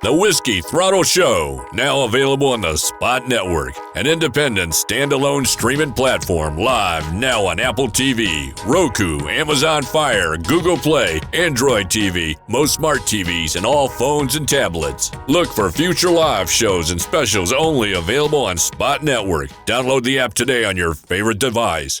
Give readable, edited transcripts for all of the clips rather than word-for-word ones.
The Whiskey Throttle Show, now available on the Spot Network, an independent, standalone streaming platform live now on Apple TV, Roku, Amazon Fire, Google Play, Android TV, most smart TVs, and all phones and tablets. Look for future live shows and specials only available on Spot Network. Download the app today on your favorite device.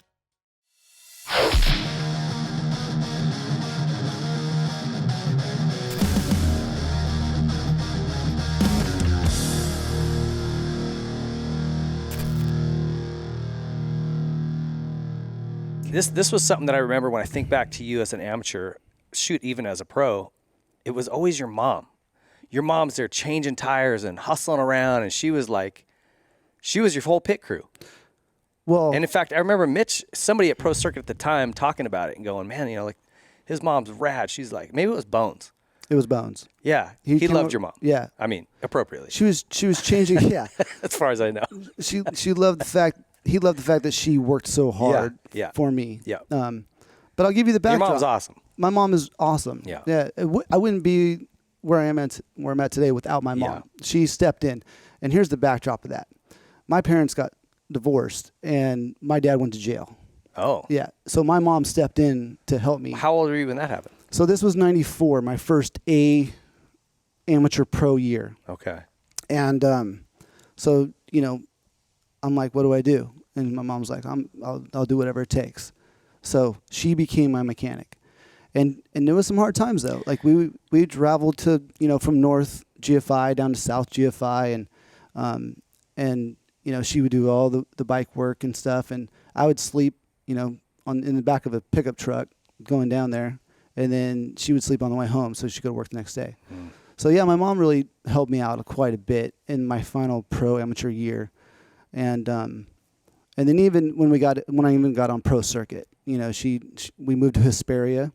This was something that I remember when I think back to you as an amateur, shoot, even as a pro, it was always your mom. Your mom's there changing tires and hustling around, and she was your whole pit crew. Well, and in fact, I remember Mitch, somebody at Pro Circuit at the time, talking about it and going, man, like his mom's rad. She's like, maybe it was Bones. It was Bones. Yeah, he loved your mom. Yeah, I mean, appropriately. She was changing. Yeah, as far as I know. She loved the fact. He loved the fact that she worked so hard for me. Yeah. But I'll give you the backdrop. Your mom's awesome. My mom is awesome. Yeah. Yeah. I wouldn't be where I'm at today without my mom. Yeah. She stepped in, and here's the backdrop of that. My parents got divorced, and my dad went to jail. Oh. Yeah. So my mom stepped in to help me. How old were you when that happened? So this was '94, my first amateur pro year. Okay. And so I'm like, what do I do? And my mom's like, I'll do whatever it takes. So she became my mechanic, and there was some hard times though. Like we traveled to from North GFI down to South GFI, and she would do all the bike work and stuff, and I would sleep in the back of a pickup truck going down there, and then she would sleep on the way home so she could work the next day. Mm. So yeah, my mom really helped me out quite a bit in my final pro amateur year. And then even when I even got on Pro Circuit, we moved to Hesperia,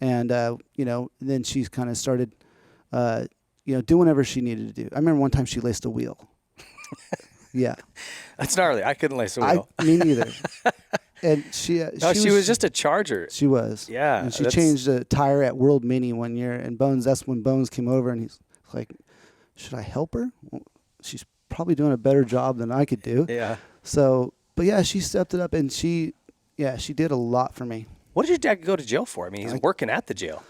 and then she kind of started, doing whatever she needed to do. I remember one time she laced a wheel. Yeah, that's gnarly. I couldn't lace a wheel. Me neither. And she was just a charger. She was. Yeah, and she changed a tire at World Mini one year, and Bones. That's when Bones came over, and he's like, "Should I help her? Well, she's probably doing a better job than I could do." Yeah. So, but yeah, she stepped it up, and she did a lot for me. What did your dad go to jail for? I mean, he's working at the jail.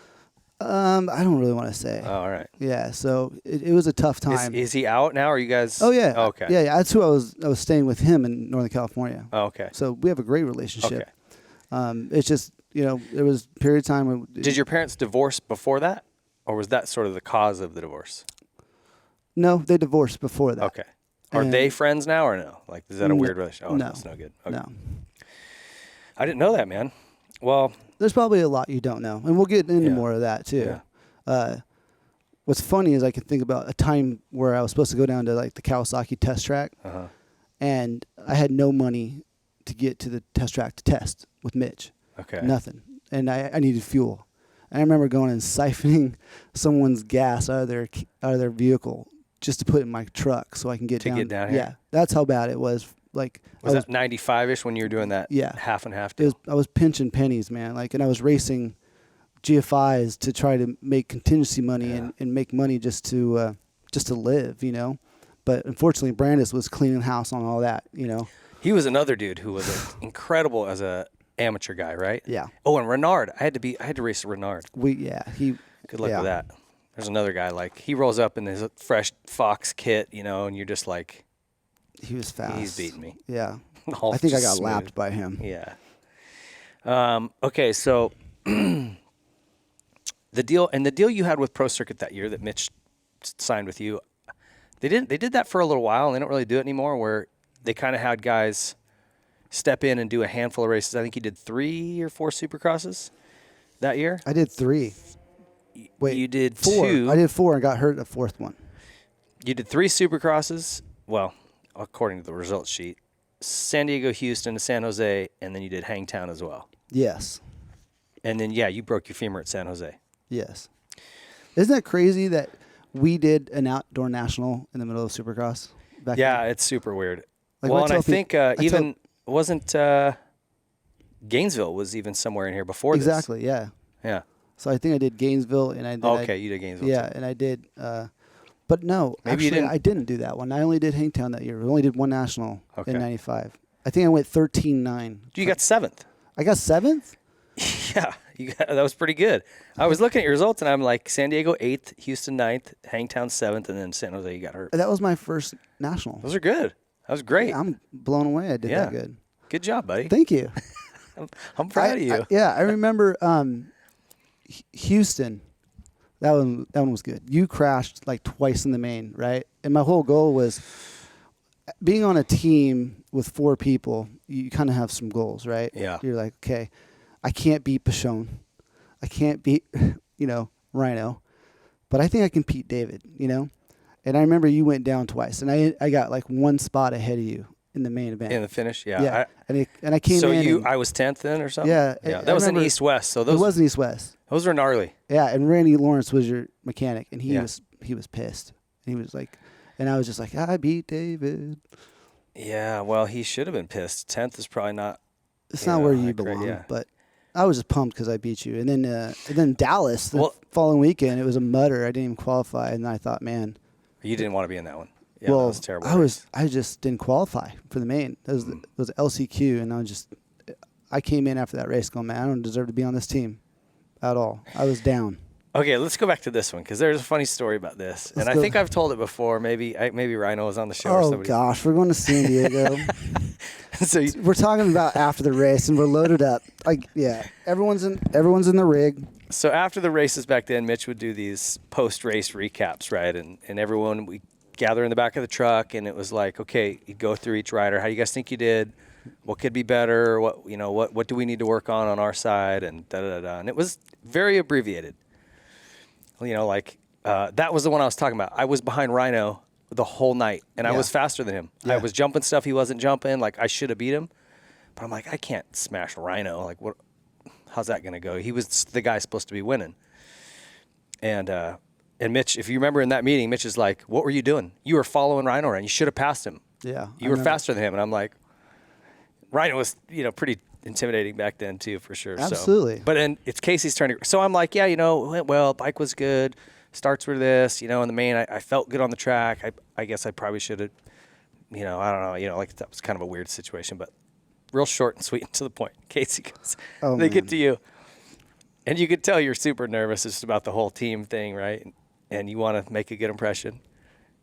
I don't really want to say. Oh, all right. Yeah, so it was a tough time. Is he out now? Or are you guys? Oh yeah. Oh, okay. Yeah, that's who I was staying with him in Northern California. Oh, okay. So we have a great relationship. Okay. It's just there was a period of time when. Did your parents divorce before that, or was that sort of the cause of the divorce? No, they divorced before that. Okay. Are they friends now or no? Like, is that a weird relationship? Oh, no, that's no good. Okay. No. I didn't know that, man. Well, there's probably a lot you don't know, and we'll get into more of that too. Yeah. What's funny is I can think about a time where I was supposed to go down to like the Kawasaki test track, and I had no money to get to the test track to test with Mitch. Okay. Nothing, and I needed fuel. And I remember going and siphoning someone's gas out of their vehicle just to put in my truck so I can get down. To get down here? Yeah, that's how bad it was. Like, was that 95-ish when you were doing that? Yeah, half and half deal? I was pinching pennies, man. Like, and I was racing GFIs to try to make contingency money and make money just to live, But unfortunately, Brandis was cleaning house on all that, He was another dude who was incredible as a amateur guy, right? Yeah. Oh, and Renard. I had to race Renard. Good luck with that. There's another guy, like, he rolls up in his fresh Fox kit, and you're just like, he was fast. He's beating me. Yeah. I think I got lapped by him. Yeah. Okay, so the deal you had with Pro Circuit that year that Mitch signed with you, they did that for a little while, and they don't really do it anymore, where they kind of had guys step in and do a handful of races. I think he did 3 or 4 Supercrosses that year. I did 3. Wait, you did 4. 2. I did 4 and got hurt at the 4th one. You did 3 Supercrosses. Well, according to the results sheet, San Diego, Houston, to San Jose, and then you did Hangtown as well. Yes. And then, you broke your femur at San Jose. Yes. Isn't that crazy that we did an outdoor national in the middle of Supercross? It's super weird. Like, well, and I think wasn't Gainesville was even somewhere in here before this. Exactly, yeah. Yeah. So I think I did Gainesville, and I did. You did Gainesville. Yeah, too. and I did But no, Maybe you actually, didn't. I didn't do that one. I only did Hangtown that year. We only did one national Okay. in '95. I think I went 13-9. You got 7th. I got 7th. Yeah, that was pretty good. I was looking at your results, and I'm like, San Diego 8th, Houston 9th, Hangtown 7th, and then San Jose, you got hurt. That was my first national. Those are good. That was great. I'm blown away. I did that good. Good job, buddy. Thank you. I'm proud of you. I remember Houston. That one was good. You crashed like twice in the main, right? And my whole goal was being on a team with 4 people. You kind of have some goals, right? Yeah. You're like, okay, I can't beat Pashon. I can't beat, Rhino, but I think I can beat David, And I remember you went down twice, and I got like one spot ahead of you in the main event. In the finish, yeah. Yeah. And I came so in. I was 10th then or something? Yeah. Yeah. I That was in remember- East-West. So It those was in East-West. those were gnarly. Yeah, and Randy Lawrence was your mechanic, and he Yeah. was pissed. He was like, and I was just like, I beat David. Yeah, well, he should have been pissed. 10th is probably not. It's not where you not great, belong, yeah. but I was just pumped because I beat you. And then Dallas, the Well- following weekend, it was a mutter. I didn't even qualify, and I thought, man, You didn't want to be in that one. Yeah, well, that was terrible. I just didn't qualify for the main. It was LCQ, and I came in after that race going, man, I don't deserve to be on this team at all. I was down. Okay, let's go back to this one because there's a funny story about this, and I think I've told it before. Maybe Rhino was on the show or Oh somebody. gosh, we're going to San Diego. So We're talking about after the race, and we're loaded up. Everyone's in the rig. So after the races back then, Mitch would do these post-race recaps, right? And everyone we gather in the back of the truck, and it was like, okay, you go through each rider. How do you guys think you did? What could be better? What do we need to work on our side? And da da da. And it was very abbreviated. That was the one I was talking about. I was behind Rhino the whole night, and I was faster than him. Yeah. I was jumping stuff he wasn't jumping. Like I should have beat him, but I'm like, I can't smash Rhino. Like what? How's that going to go? He was the guy supposed to be winning. And Mitch, if you remember in that meeting, Mitch is like, what were you doing? You were following Rhino around. You should have passed him. Yeah. You were faster than him. And I'm like, Rhino was, pretty intimidating back then too, for sure. Absolutely. So, but then it's Casey's turn. So I'm like, it went well. Bike was good. Starts were this, in the main. I felt good on the track. I guess I probably should have, I don't know. That was kind of a weird situation, but real short and sweet and to the point. Casey goes, they get to you. And you could tell you're super nervous just about the whole team thing, right? And you want to make a good impression.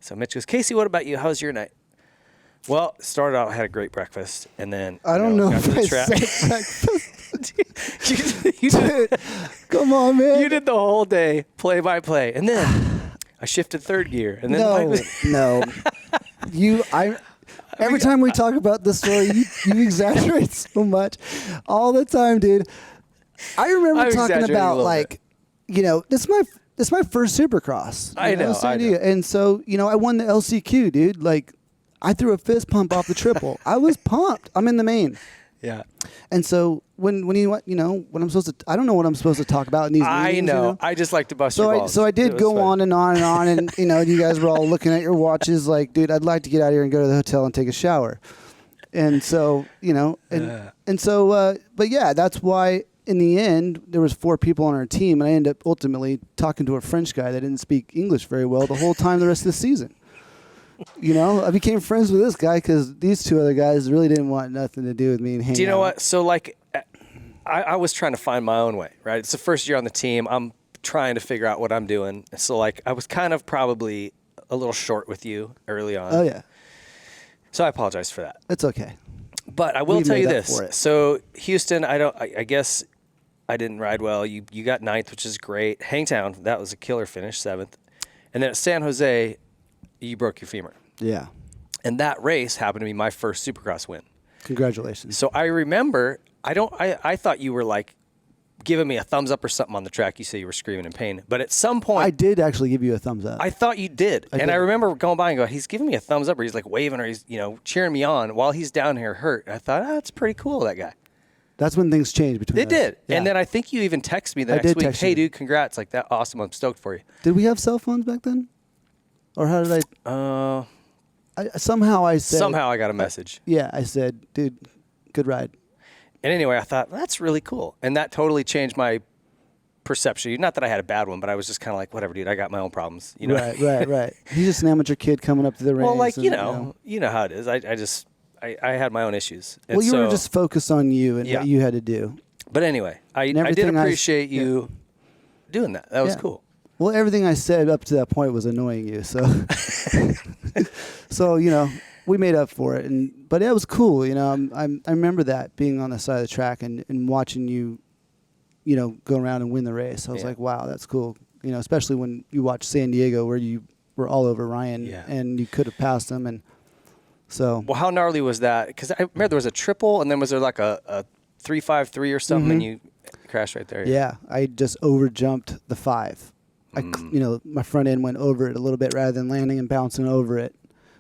So Mitch goes, Casey, what about you? How was your night? Well, started out, I had a great breakfast, and then I don't know got to if the I track. said breakfast. you did, Come on, man. you did the whole day, play by play, and then I shifted third gear, and then the bike was- no. Every time we talk about this story, you exaggerate so much, all the time, dude. I remember I'm talking exaggerating a about little this is my first Supercross. I know, San Diego. And so I won the LCQ, dude. Like, I threw a fist pump off the triple. I was pumped. I'm in the main. Yeah. And so when what I'm supposed to, I don't know what I'm supposed to talk about in these meetings. I know. I just like to bust So your balls. so I It did was go fun. on and on and on, and you guys were all looking at your watches, like, dude, I'd like to get out of here and go to the hotel and take a shower. And so but yeah, that's why in the end there was 4 people on our team, and I ended up ultimately talking to a French guy that didn't speak English very well the whole time the rest of the season. I became friends with this guy because these 2 other guys really didn't want nothing to do with me and hang out. Do you know what? So, I was trying to find my own way, right? It's the first year on the team. I'm trying to figure out what I'm doing. So, I was kind of probably a little short with you early on. Oh, yeah. So, I apologize for that. It's okay. But I will We tell made you up this. for it. So, Houston, I guess I didn't ride well. You got 9th, which is great. Hangtown, that was a killer finish, 7th. And then at San Jose, you broke your femur. Yeah. And that race happened to be my first Supercross win. Congratulations. So I remember, I thought you were giving me a thumbs up or something on the track. You say you were screaming in pain. But at some point, I did actually give you a thumbs up. I thought you did. I And did. I remember going by and go, he's giving me a thumbs up, or he's waving, or he's, cheering me on while he's down here hurt. And I thought, that's pretty cool, that guy. That's when things changed between They us. did. Yeah. And then I think you even texted me the I next did week, text hey, you. dude, congrats. That awesome. I'm stoked for you. Did we have cell phones back then? Or how did somehow I said... Somehow I got a message. Yeah, I said, dude, good ride. And anyway, I thought, that's really cool. And that totally changed my perception of you. Not that I had a bad one, but I was just kind of like, whatever, dude. I got my own problems. You know? Right. He's just an amateur kid coming up to the range. Well, like, you know how it is. I had my own issues. And well, you were just focused on you and what you had to do. But anyway, I did appreciate you doing that. That was cool. Well, everything I said up to that point was annoying you, so so we made up for it, but it was cool. I remember that being on the side of the track and watching you, go around and win the race. I was like, wow, that's cool. Especially when you watch San Diego where you were all over Ryan and you could have passed him, and so. Well, how gnarly was that? Because I remember there was a triple, and then was there like a 3.53 or something, and you crashed right there. Yeah, I just overjumped the 5. My front end went over it a little bit rather than landing and bouncing over it.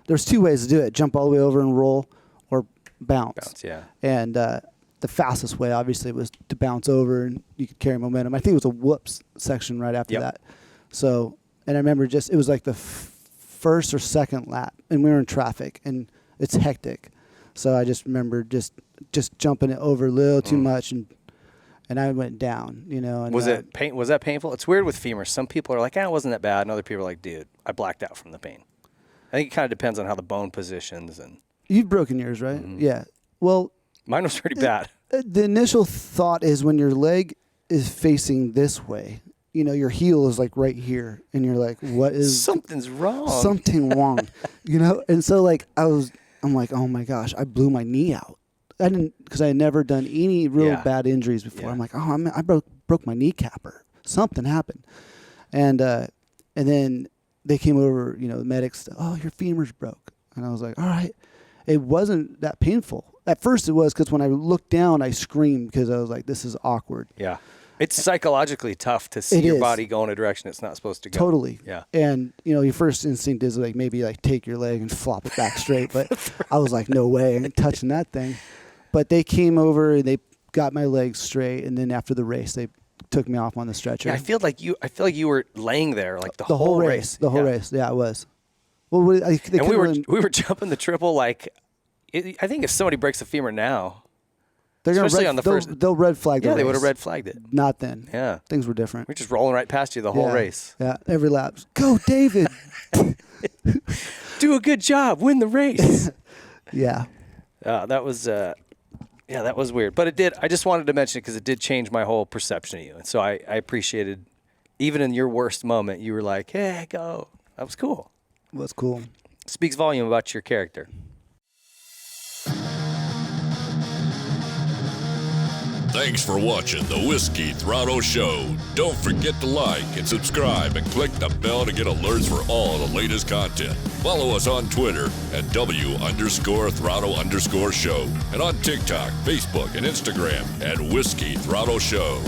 There's 2 ways to do it: jump all the way over and roll, or bounce. And the fastest way, obviously, was to bounce over and you could carry momentum. I think it was a whoops section right after that. So, and I remember it was like the first or second lap, and we were in traffic, and it's hectic. So I just remember just jumping it over a little too much, and I went down, And was that painful? It's weird with femurs. Some people are like, it wasn't that bad. And other people are like, dude, I blacked out from the pain. I think it kind of depends on how the bone positions. And you've broken yours, right? Mm-hmm. Yeah. Well, mine was pretty bad. The initial thought is when your leg is facing this way, your heel is like right here, and you're like, what is... Something's wrong. Something wrong, And so I'm like, oh my gosh, I blew my knee out. I didn't, because I had never done any real bad injuries before. Yeah. I'm like, I broke my kneecap or something happened, and then they came over, the medics. Oh, your femur's broke, and I was like, all right. It wasn't that painful at first. It was because when I looked down, I screamed because I was like, this is awkward. Yeah, it's psychologically tough to see your body go in a direction it's not supposed to go. Totally. Yeah, and your first instinct is maybe take your leg and flop it back straight, but I was like, no way, I ain't touching that thing. But they came over and they got my legs straight, and then after the race, they took me off on the stretcher. Yeah, I feel like you were laying there the whole race. The whole race. Yeah, I was. Well, we were jumping the triple I think if somebody breaks a femur now, especially on the first, they'll red flag. Yeah, they would have red flagged it. Not then. Yeah, things were different. We're just rolling right past you the whole race. Yeah, every lap. Go, David. Do a good job. Win the race. Yeah. That was weird, but it did. I just wanted to mention it because it did change my whole perception of you, and so I appreciated, even in your worst moment, you were like, "Hey, go." That was cool. Was cool. Speaks volume about your character. Thanks for watching the Whiskey Throttle Show. Don't forget to like and subscribe and click the bell to get alerts for all the latest content. Follow us on Twitter at W_Throttle_Show and on TikTok, Facebook, and Instagram at Whiskey Throttle Show.